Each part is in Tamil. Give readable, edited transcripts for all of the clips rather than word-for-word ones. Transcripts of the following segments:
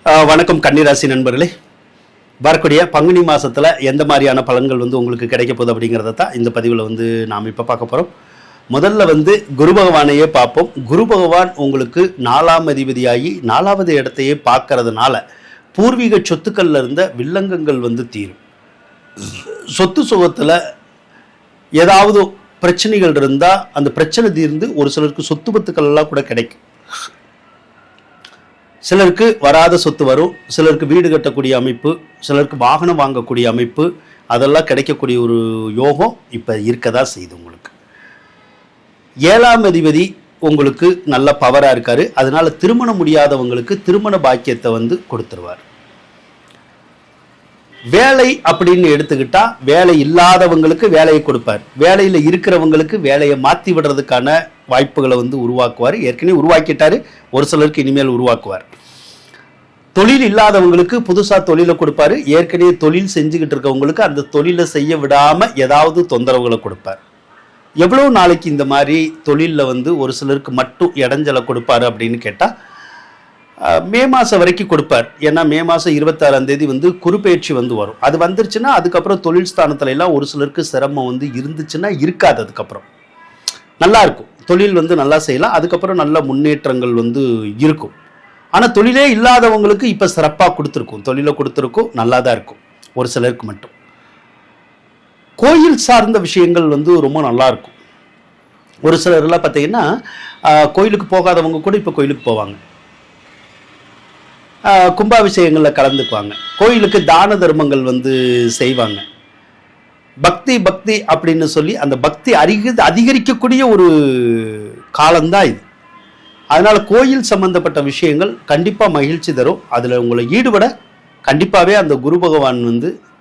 வணக்கம் கன்னிராசி நண்பர்களே. வரக்கூடிய பங்குனி மாதத்தில் எந்த மாதிரியான பலன்கள் உங்களுக்கு கிடைக்க போகுது அப்படிங்கிறத தான் இந்த பதிவில் நாம் இப்போ பார்க்க போகிறோம். முதல்ல குரு பகவானையே பார்ப்போம். குரு பகவான் உங்களுக்கு 4ஆம் அதிபதியாகி 4வது இடத்தையே பார்க்கறதுனால பூர்வீக சொத்துக்கள்ல இருந்த வில்லங்கங்கள் தீரும். சொத்து சுகத்தில் ஏதாவது பிரச்சனைகள் இருந்தால் அந்த பிரச்சனை தீர்ந்து ஒரு சிலருக்கு சொத்து பத்துக்கள் எல்லாம் கூட கிடைக்கும். சிலருக்கு வராத சொத்து வரும், சிலருக்கு வீடு கட்டக்கூடிய அமைப்பு, சிலருக்கு வாகனம் வாங்கக்கூடிய அமைப்பு, அதெல்லாம் கிடைக்கக்கூடிய ஒரு யோகம் இப்போ இருக்கதா செய்யுது. உங்களுக்கு 7ஆம் அதிபதி உங்களுக்கு நல்ல பவராக இருக்காரு. அதனால திருமணம் முடியாதவங்களுக்கு திருமண பாக்கியத்தை கொடுத்துருவார். வேலை அப்படின்னு எடுத்துக்கிட்டா வேலை இல்லாதவங்களுக்கு வேலையை கொடுப்பார். வேலையில் இருக்கிறவங்களுக்கு வேலையை மாற்றி விடுறதுக்கான வாய்ப்புகளை உருவாக்குவார். ஏற்கனவே உருவாக்கிட்டாரு, ஒரு சிலருக்கு இனிமேல் உருவாக்குவார். தொழில் இல்லாதவங்களுக்கு புதுசாக தொழிலை கொடுப்பாரு. ஏற்கனவே தொழில் செஞ்சுக்கிட்டு இருக்கவங்களுக்கு அந்த தொழிலை செய்ய விடாமல் ஏதாவது தொந்தரவுகளை கொடுப்பார். எவ்வளோ நாளைக்கு இந்த மாதிரி தொழிலில் ஒரு சிலருக்கு மட்டும் இடைஞ்சலை கொடுப்பாரு அப்படின்னு கேட்டால் மே மாதம் வரைக்கும் கொடுப்பார். ஏன்னா மே மாதம் 26ஆம் தேதி குருப்பெயர்ச்சி வரும். அது வந்துருச்சுன்னா அதுக்கப்புறம் தொழில் ஸ்தானத்துல எல்லாம் ஒரு சிலருக்கு சிரமம் இருந்துச்சுன்னா இருக்காது. அதுக்கப்புறம் நல்லா இருக்கும், தொழில் நல்லா செய்யலாம். அதுக்கப்புறம் நல்ல முன்னேற்றங்கள் இருக்கும். ஆனால் தொழிலே இல்லாதவங்களுக்கு இப்போ சிறப்பாக கொடுத்துருக்கும், தொழிலை கொடுத்துருக்கும், நல்லா தான் இருக்கும் ஒரு சிலருக்கு மட்டும். கோயில் சார்ந்த விஷயங்கள் ரொம்ப நல்லா இருக்கும். ஒரு சிலர்லாம் பார்த்தீங்கன்னா கோயிலுக்கு போகாதவங்க கூட இப்போ கோயிலுக்கு போவாங்க, கும்பாபிஷேகங்களில் கலந்துக்குவாங்க, கோயிலுக்கு தான தர்மங்கள் செய்வாங்க. பக்தி பக்தி அப்படின்னு சொல்லி அந்த பக்தி அதிகரிக்கக்கூடிய ஒரு காலம்தான் இது. அதனால கோயில் சம்பந்தப்பட்ட விஷயங்கள் கண்டிப்பாக மகிழ்ச்சி தரும். அதில் உங்களை ஈடுபட கண்டிப்பாகவே அந்த குரு பகவான்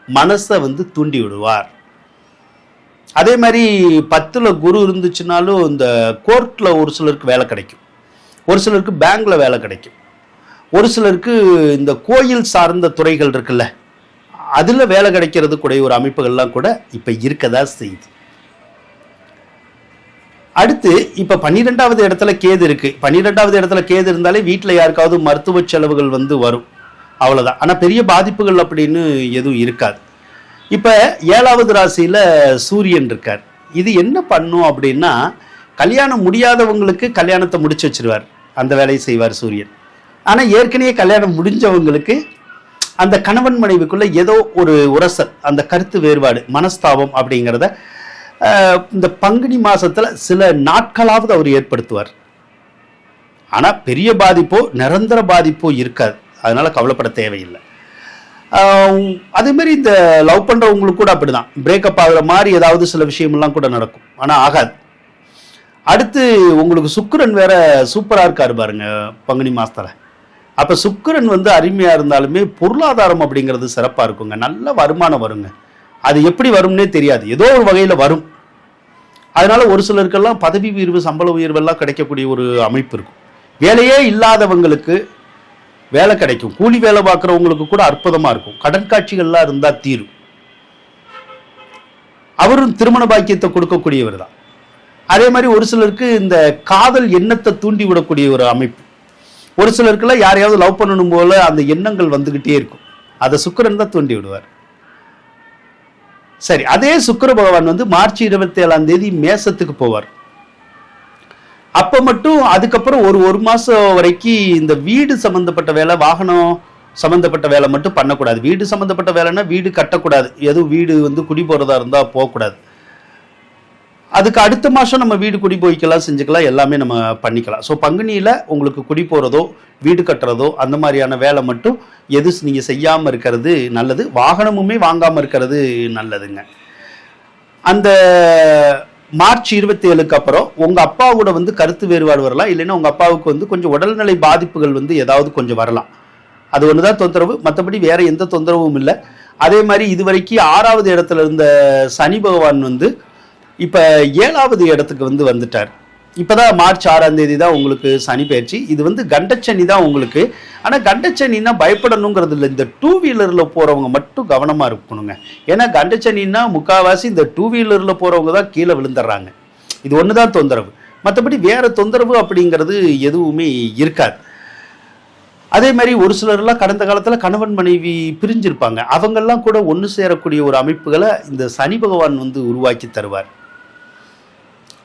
மனசை தூண்டி விடுவார். அதே மாதிரி 10ல் குரு இருந்துச்சுனாலும் இந்த கோர்ட்டில் ஒரு சிலருக்கு வேலை கிடைக்கும், ஒரு சிலருக்கு பேங்க்ல வேலை கிடைக்கும், ஒரு சிலருக்கு இந்த கோயில் சார்ந்த துறைகள் இருக்குல்ல அதில் வேலை கிடைக்கிறது கூடிய ஒரு அமைப்புகள்லாம் கூட இப்போ இருக்கதா செய்யுது. அடுத்து இப்போ 12வது இடத்துல கேது இருக்கு. 12வது இடத்துல கேது இருந்தாலே வீட்டில் யாருக்காவது மருத்துவ செலவுகள் வரும், அவ்வளோதான். ஆனால் பெரிய பாதிப்புகள் அப்படின்னு எதுவும் இருக்காது. இப்போ 7வது ராசியில் சூரியன் இருக்கார். இது என்ன பண்ணும் அப்படின்னா கல்யாணம் முடியாதவங்களுக்கு கல்யாணத்தை முடிச்சு வச்சிருவார், அந்த வேலையை செய்வார் சூரியன். ஆனால் ஏற்கனவே கல்யாணம் முடிஞ்சவங்களுக்கு அந்த கணவன் மனைவிக்குள்ள ஏதோ ஒரு உரசல், அந்த கருத்து வேறுபாடு, மனஸ்தாபம் அப்படிங்கிறத இந்த பங்குனி மாசத்துல சில நாட்களாவது அவர் ஏற்படுத்துவார். ஆனா பெரிய பாதிப்போ நிரந்தர பாதிப்போ இருக்காது, அதனால கவலைப்பட தேவையில்லை. அதே மாதிரி இந்த லவ் பண்றவங்களுக்கு கூட அப்படிதான், பிரேக்கப் ஆகுற மாதிரி ஏதாவது சில விஷயமெல்லாம் கூட நடக்கும், ஆனா ஆகாது. அடுத்து உங்களுக்கு சுக்கிரன் வேற சூப்பரா இருக்காரு பாருங்க பங்குனி மாசத்துல. அப்ப சுக்கிரன் அருமையா இருந்தாலுமே பொருளாதாரம் அப்படிங்கிறது சிறப்பா இருக்குங்க, நல்ல வருமானம் வருங்க. அது எப்படி வரும்னே தெரியாது, ஏதோ ஒரு வகையில வரும். அதனால ஒரு சிலருக்கெல்லாம் பதவி உயர்வு, சம்பள உயர்வு எல்லாம் கிடைக்கக்கூடிய ஒரு அமைப்பு இருக்கும். வேலையே இல்லாதவங்களுக்கு வேலை கிடைக்கும், கூலி வேலை பார்க்குறவங்களுக்கு கூட அற்புதமா இருக்கும். கடன் காட்சிகள்லாம் இருந்தா தீரும். அவரும் திருமண பாக்கியத்தை கொடுக்கக்கூடியவர் தான். அதே மாதிரி ஒரு சிலருக்கு இந்த காதல் எண்ணத்தை தூண்டி விடக்கூடிய ஒரு அமைப்பு. ஒரு சிலருக்குலாம் யாரையாவது லவ் பண்ணணும் போல அந்த எண்ணங்கள் வந்துகிட்டே இருக்கும், அதை சுக்கிரன் தான் தூண்டி விடுவார். சரி, அதே சுக்கிர பகவான் மார்ச் 27ஆம் தேதி மேசத்துக்கு போவார். அப்ப மட்டும் அதுக்கப்புறம் ஒரு மாசம் வரைக்கும் இந்த வீடு சம்பந்தப்பட்ட வேலை, வாகனம் சம்பந்தப்பட்ட வேலை மட்டும் பண்ணக்கூடாது. வீடு சம்பந்தப்பட்ட வேலைன்னா வீடு கட்டக்கூடாது, எதுவும் வீடு குடி போறதா இருந்தா போகக்கூடாது. அதுக்கு அடுத்த மாதம் நம்ம வீடு குடி போய்க்கலாம், செஞ்சுக்கலாம், எல்லாமே நம்ம பண்ணிக்கலாம். ஸோ பங்குனியில் உங்களுக்கு குடி போகிறதோ வீடு கட்டுறதோ அந்த மாதிரியான வேலை மட்டும் எது நீங்கள் செய்யாமல் இருக்கிறது நல்லது. வாகனமுமே வாங்காமல் இருக்கிறது நல்லதுங்க. அந்த மார்ச் 27க்கு அப்புறம் உங்கள் அப்பா கூட கருத்து வேறுபாடு வரலாம், இல்லைன்னா உங்கள் அப்பாவுக்கு கொஞ்சம் உடல்நிலை பாதிப்புகள் ஏதாவது கொஞ்சம் வரலாம். அது ஒன்று தான் தொந்தரவு, மற்றபடி வேற எந்த தொந்தரவும் இல்லை. அதே மாதிரி இது வரைக்கும் 6வது இடத்துல இருந்த சனி பகவான் இப்போ 7வது இடத்துக்கு வந்துட்டார். இப்போதான் மார்ச் 6ஆம் தேதி தான் உங்களுக்கு சனி பயிற்சி. இது கண்டச்சனி தான் உங்களுக்கு. ஆனால் கண்டச்சனின்னா பயப்படணுங்கிறது இல்லை, இந்த 2 வீலரில் போகிறவங்க மட்டும் கவனமாக இருக்கணுங்க. ஏன்னா கண்டச்சனின்னா முக்கால்வாசி இந்த 2 வீலரில் போகிறவங்க தான் கீழே விழுந்துடுறாங்க. இது ஒன்று தான் தொந்தரவு, மற்றபடி வேற தொந்தரவு அப்படிங்கிறது எதுவுமே இருக்காது. அதே மாதிரி ஒரு சிலர்லாம் கடந்த காலத்தில் கணவன் மனைவி பிரிஞ்சிருப்பாங்க, அவங்கெல்லாம் கூட ஒன்று சேரக்கூடிய ஒரு அமைப்புகளை இந்த சனி பகவான் வந்து உருவாக்கி தருவார்.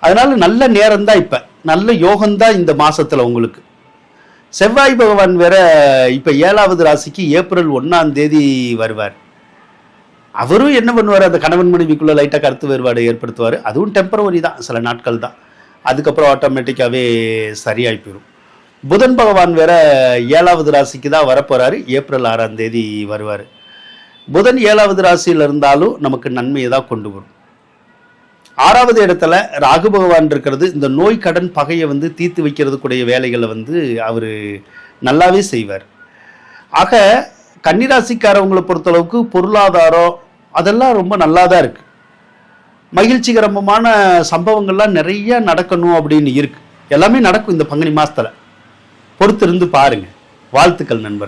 அதனால நல்ல நேரம் தான், இப்ப நல்ல யோகம்தான் இந்த மாசத்துல உங்களுக்கு. செவ்வாய் பகவான் வேற இப்ப 7வது ராசிக்கு ஏப்ரல் 1ஆம் தேதி வருவார். அவரும் என்ன பண்ணுவார், அந்த கணவன் மனைவிக்குள்ள லைட்டா கருத்து வேறுபாடு ஏற்படுத்துவார். அதுவும் டெம்பரவரி தான், சில நாட்கள் தான். அதுக்கப்புறம் ஆட்டோமேட்டிக்காவே சரியாகி போயிடும். புதன் பகவான் வேற 7வது ராசிக்கு தான் வரப்போறாரு. ஏப்ரல் 6ஆம் தேதி வருவார். புதன் 7வது ராசியில் இருந்தாலும் நமக்கு நன்மையை தான் கொண்டு வரும். 6வது இடத்துல ராகு பகவான் இருக்கிறது இந்த நோய் கடன் பகையை வந்து தீர்த்து வைக்கிறதுக்குடைய வேலைகளை வந்து அவர் நல்லாவே செய்வார். ஆக கன்னிராசிக்காரவங்களை பொறுத்தளவுக்கு பொருளாதாரம் அதெல்லாம் ரொம்ப நல்லா தான் இருக்கு. மகிழ்ச்சிகரமான சம்பவங்கள்லாம் நிறைய நடக்கணும் அப்படின்னு இருக்கு. எல்லாமே நடக்கும் இந்த பங்குனி மாசத்துல. பொறுத்திருந்து பாருங்க. வாழ்த்துக்கள் நண்பர்கள்.